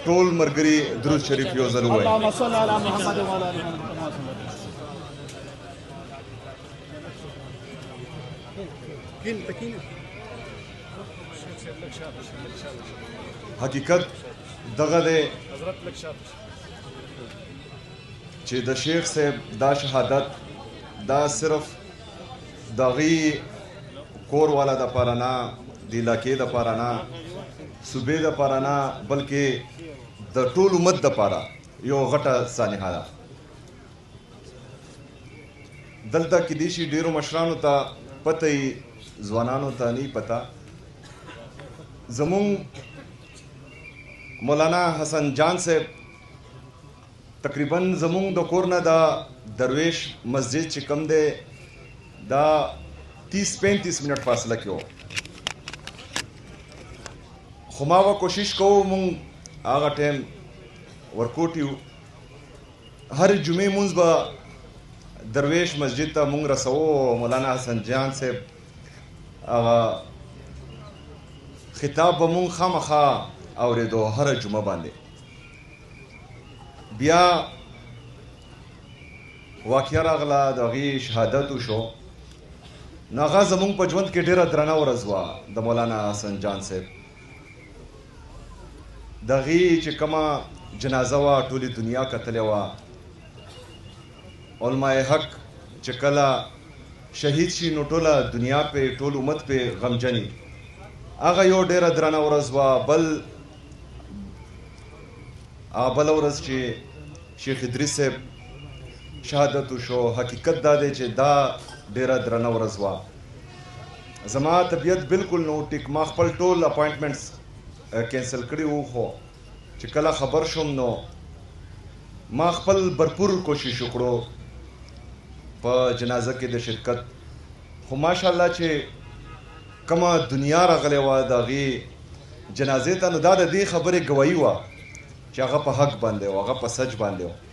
ټول ملګري درود شریف یو ځل ووایي. اللهم صل علی محمد وعلى آل محمد. حقیقت دغه دی چې د شیخ صاحب دا شهادت دا صرف د هغې کور والا دپاره نه د علاقې دپاره نه صوبې دپاره نه بلکې د ټول امت دپاره یو غټه سانحه ده. دلته کیدای شي ډېرو مشرانو ته پته وي، ځوانانو ته نه پته. زمونږ مولانا حسن جان صاحب تقریبا زمونږ د کور نه د درویش مسجد چې کوم دی دا 30-35 منټ فاصله کې و. خو ما به کوشش کوو مونږ هغه ټایم ورکوټ یو، هر جمعې مونځ به درویش مسجد ته مونږ رسوو. مولانا حسن جان صاحب هغه خطاب به مونږ خامخا اورېدو هره جمعه باندې. بیا واقعه راغله د هغې شهادت وشو، نو هغه زمونږ په ژوند کې ډېره درنه ورځ وه د مولانا حسن جان صاحب. د هغې چې کومه جنازه وه ټولې دنیا کتلې وه. علماء حق چې کله شهید شي نو ټوله دنیا پې ټول امت پې غمجن وي. هغه یو ډېره درنه ورځ وه. بله ورځ چې شیخ ادریس صاحب شهادت وشو، حقیقت دا دی چې دا ډېره درنه ورځ وه. زما طبیعت بالکل نو ټیک، ما خپل ټول اپاینټمنټس کینسل کړي وو، خو چې کله خبر شوم نو ما خپل برپور کوشش وکړو په جنازه کې د شرکت. خو ماشاءالله چې کومه دنیا راغلی وه د هغې جنازې ته، نو دا د دې خبرې ګواهي وه چې هغه په حق باندې و، هغه په سچ باندې و.